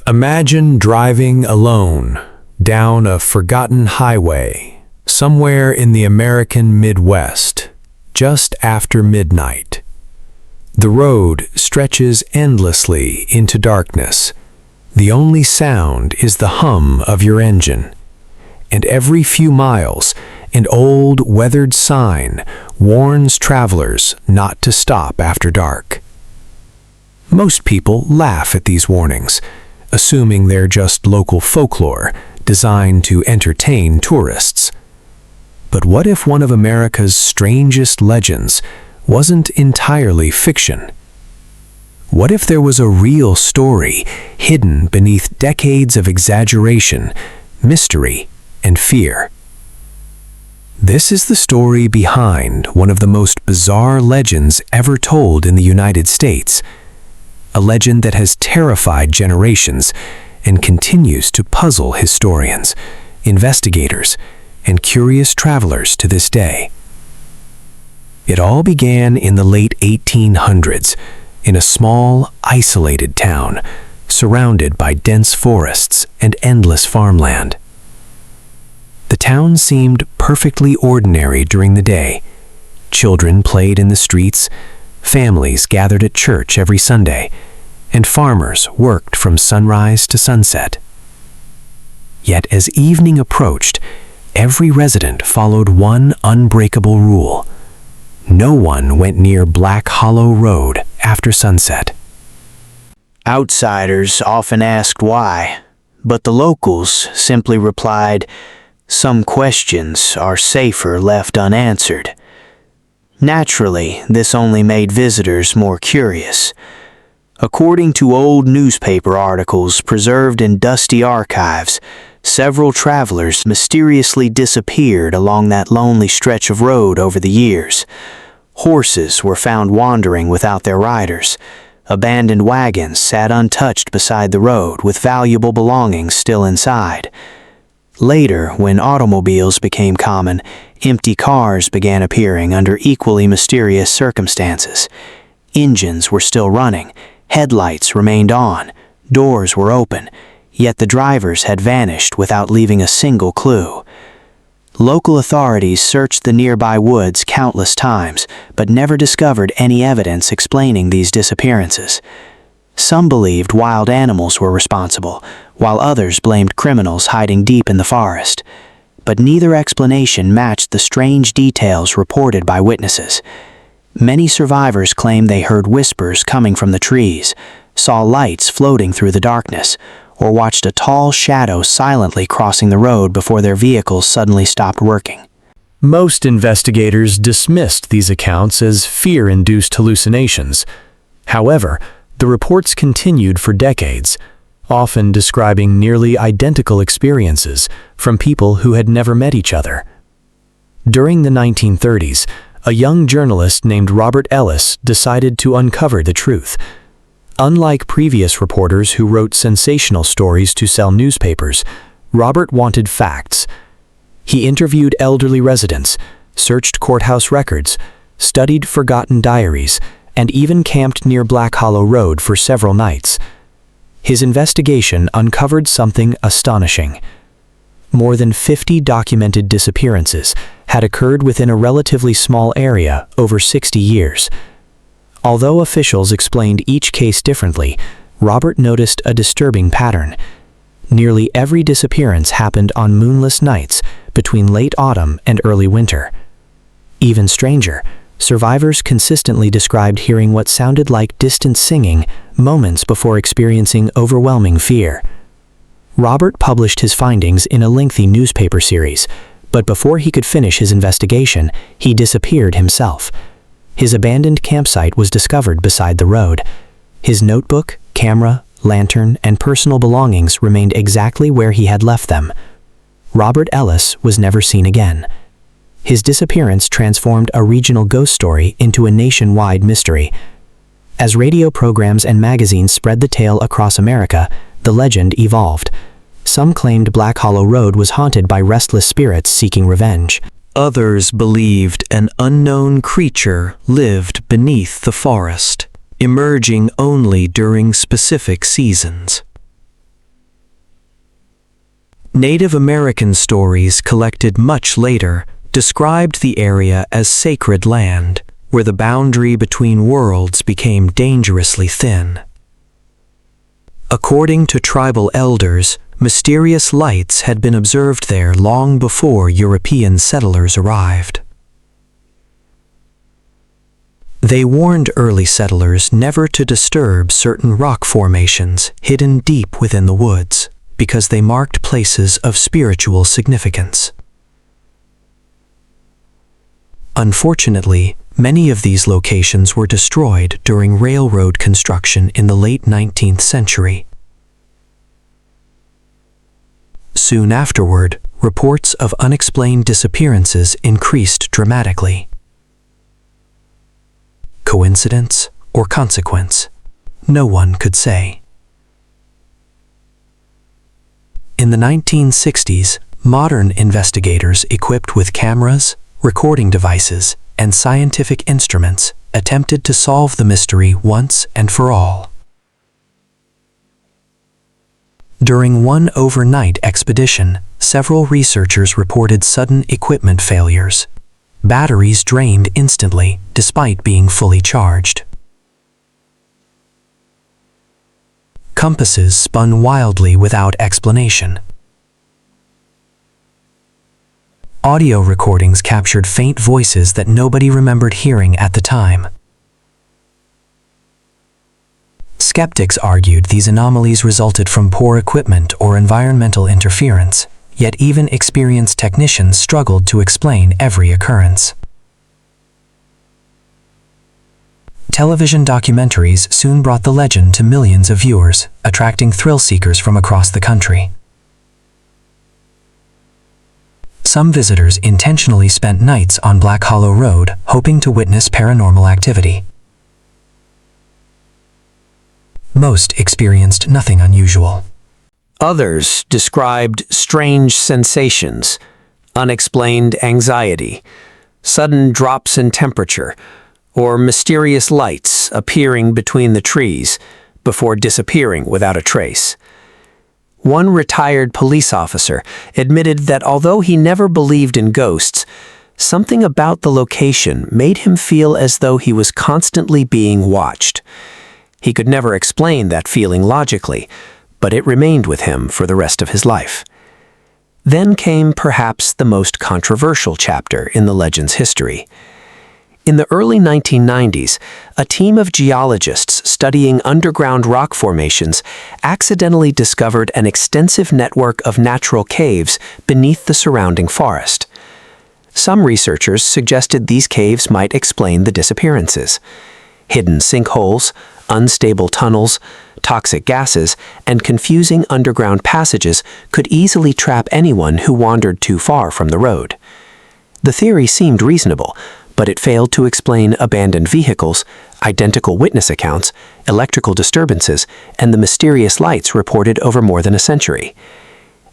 Imagine driving alone down a forgotten highway somewhere in the American Midwest, just after midnight. The road stretches endlessly into darkness. The only sound is the hum of your engine, and every few miles, an old, weathered sign warns travelers not to stop after dark. Most people laugh at these warnings, assuming they're just local folklore designed to entertain tourists. But what if one of America's strangest legends wasn't entirely fiction? What if there was a real story hidden beneath decades of exaggeration, mystery, and fear? This is the story behind one of the most bizarre legends ever told in the United States, a legend that has terrified generations and continues to puzzle historians, investigators, and curious travelers to this day. It all began in the late 1800s in a small, isolated town surrounded by dense forests and endless farmland. The town seemed perfectly ordinary during the day. Children played in the streets, families gathered at church every Sunday, and farmers worked from sunrise to sunset. Yet as evening approached, every resident followed one unbreakable rule. No one went near Black Hollow Road after sunset. Outsiders often asked why, but the locals simply replied, "Some questions are safer left unanswered." Naturally, this only made visitors more curious. According to old newspaper articles preserved in dusty archives, several travelers mysteriously disappeared along that lonely stretch of road over the years. Horses were found wandering without their riders. Abandoned wagons sat untouched beside the road with valuable belongings still inside. Later, when automobiles became common, empty cars began appearing under equally mysterious circumstances. Engines were still running, headlights remained on, doors were open, yet the drivers had vanished without leaving a single clue. Local authorities searched the nearby woods countless times, but never discovered any evidence explaining these disappearances. Some believed wild animals were responsible, while others blamed criminals hiding deep in the forest. But neither explanation matched the strange details reported by witnesses. Many survivors claimed they heard whispers coming from the trees, saw lights floating through the darkness, or watched a tall shadow silently crossing the road before their vehicles suddenly stopped working. Most investigators dismissed these accounts as fear-induced hallucinations. However, the reports continued for decades, often describing nearly identical experiences from people who had never met each other. During the 1930s, a young journalist named Robert Ellis decided to uncover the truth. Unlike previous reporters who wrote sensational stories to sell newspapers, Robert wanted facts. He interviewed elderly residents, searched courthouse records, studied forgotten diaries, and even camped near Black Hollow Road for several nights. His investigation uncovered something astonishing. More than 50 documented disappearances had occurred within a relatively small area over 60 years. Although officials explained each case differently, Robert noticed a disturbing pattern. Nearly every disappearance happened on moonless nights between late autumn and early winter. Even stranger, survivors consistently described hearing what sounded like distant singing moments before experiencing overwhelming fear. Robert published his findings in a lengthy newspaper series, but before he could finish his investigation, he disappeared himself. His abandoned campsite was discovered beside the road. His notebook, camera, lantern, and personal belongings remained exactly where he had left them. Robert Ellis was never seen again. His disappearance transformed a regional ghost story into a nationwide mystery. As radio programs and magazines spread the tale across America, the legend evolved. Some claimed Black Hollow Road was haunted by restless spirits seeking revenge. Others believed an unknown creature lived beneath the forest, emerging only during specific seasons. Native American stories collected much later described the area as sacred land, where the boundary between worlds became dangerously thin. According to tribal elders, mysterious lights had been observed there long before European settlers arrived. They warned early settlers never to disturb certain rock formations hidden deep within the woods, because they marked places of spiritual significance. Unfortunately, many of these locations were destroyed during railroad construction in the late 19th century. Soon afterward, reports of unexplained disappearances increased dramatically. Coincidence or consequence? No one could say. In the 1960s, modern investigators equipped with cameras, recording devices, and scientific instruments attempted to solve the mystery once and for all. During one overnight expedition, several researchers reported sudden equipment failures. Batteries drained instantly, despite being fully charged. Compasses spun wildly without explanation. Audio recordings captured faint voices that nobody remembered hearing at the time. Skeptics argued these anomalies resulted from poor equipment or environmental interference, yet even experienced technicians struggled to explain every occurrence. Television documentaries soon brought the legend to millions of viewers, attracting thrill-seekers from across the country. Some visitors intentionally spent nights on Black Hollow Road, hoping to witness paranormal activity. Most experienced nothing unusual. Others described strange sensations, unexplained anxiety, sudden drops in temperature, or mysterious lights appearing between the trees before disappearing without a trace. One retired police officer admitted that although he never believed in ghosts, something about the location made him feel as though he was constantly being watched. He could never explain that feeling logically, but it remained with him for the rest of his life. Then came perhaps the most controversial chapter in the legend's history. In the early 1990s, a team of geologists studying underground rock formations accidentally discovered an extensive network of natural caves beneath the surrounding forest. Some researchers suggested these caves might explain the disappearances. Hidden sinkholes, unstable tunnels, toxic gases, and confusing underground passages could easily trap anyone who wandered too far from the road. The theory seemed reasonable, but it failed to explain abandoned vehicles, identical witness accounts, electrical disturbances, and the mysterious lights reported over more than a century.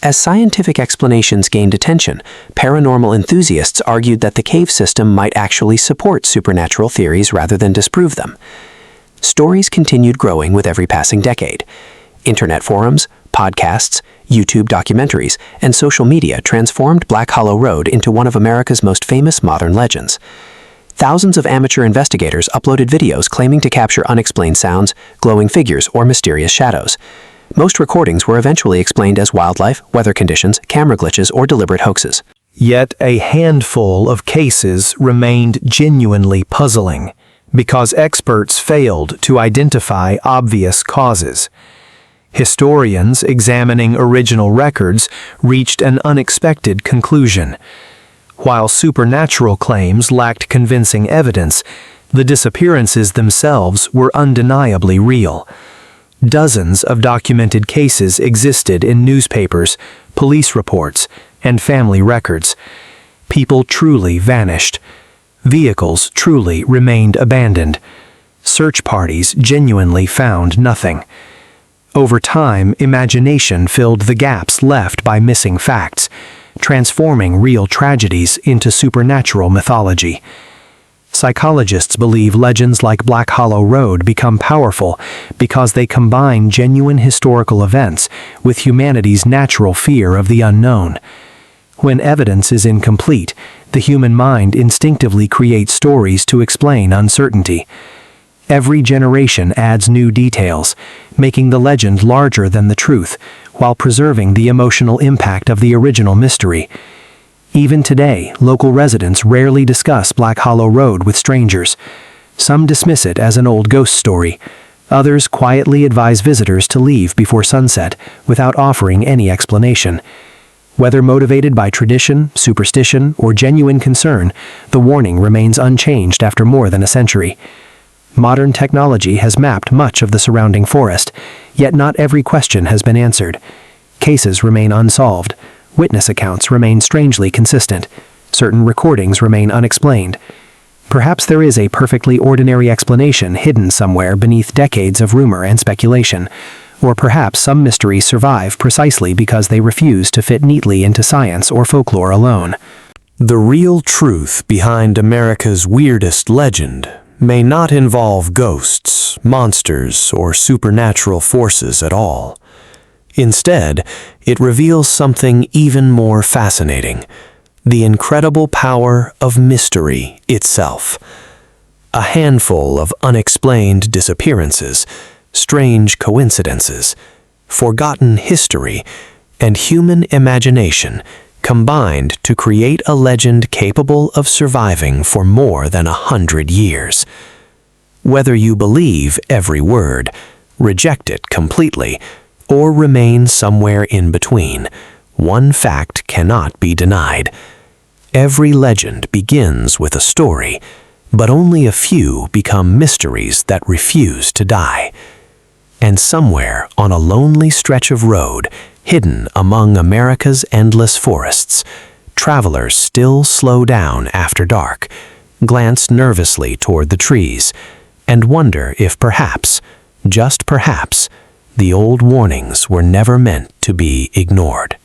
As scientific explanations gained attention, paranormal enthusiasts argued that the cave system might actually support supernatural theories rather than disprove them. Stories continued growing with every passing decade. Internet forums, podcasts, YouTube documentaries, and social media transformed Black Hollow Road into one of America's most famous modern legends. Thousands of amateur investigators uploaded videos claiming to capture unexplained sounds, glowing figures, or mysterious shadows. Most recordings were eventually explained as wildlife, weather conditions, camera glitches, or deliberate hoaxes. Yet a handful of cases remained genuinely puzzling, because experts failed to identify obvious causes. Historians examining original records reached an unexpected conclusion. While supernatural claims lacked convincing evidence, the disappearances themselves were undeniably real. Dozens of documented cases existed in newspapers, police reports, and family records. People truly vanished. Vehicles truly remained abandoned. Search parties genuinely found nothing. Over time, imagination filled the gaps left by missing facts, transforming real tragedies into supernatural mythology. Psychologists believe legends like Black Hollow Road become powerful because they combine genuine historical events with humanity's natural fear of the unknown. When evidence is incomplete, the human mind instinctively creates stories to explain uncertainty. Every generation adds new details, making the legend larger than the truth, while preserving the emotional impact of the original mystery. Even today, local residents rarely discuss Black Hollow Road with strangers. Some dismiss it as an old ghost story. Others quietly advise visitors to leave before sunset without offering any explanation. Whether motivated by tradition, superstition, or genuine concern, the warning remains unchanged after more than a century. Modern technology has mapped much of the surrounding forest, yet not every question has been answered. Cases remain unsolved. Witness accounts remain strangely consistent. Certain recordings remain unexplained. Perhaps there is a perfectly ordinary explanation hidden somewhere beneath decades of rumor and speculation. Or perhaps some mysteries survive precisely because they refuse to fit neatly into science or folklore alone. The real truth behind America's weirdest legend may not involve ghosts, monsters, or supernatural forces at all. Instead, it reveals something even more fascinating: the incredible power of mystery itself. A handful of unexplained disappearances, strange coincidences, forgotten history, and human imagination combined to create a legend capable of surviving for more than 100 years. Whether you believe every word, reject it completely, or remain somewhere in between, one fact cannot be denied. Every legend begins with a story, but only a few become mysteries that refuse to die. And somewhere on a lonely stretch of road, hidden among America's endless forests, travelers still slow down after dark, glance nervously toward the trees, and wonder if perhaps, just perhaps, the old warnings were never meant to be ignored.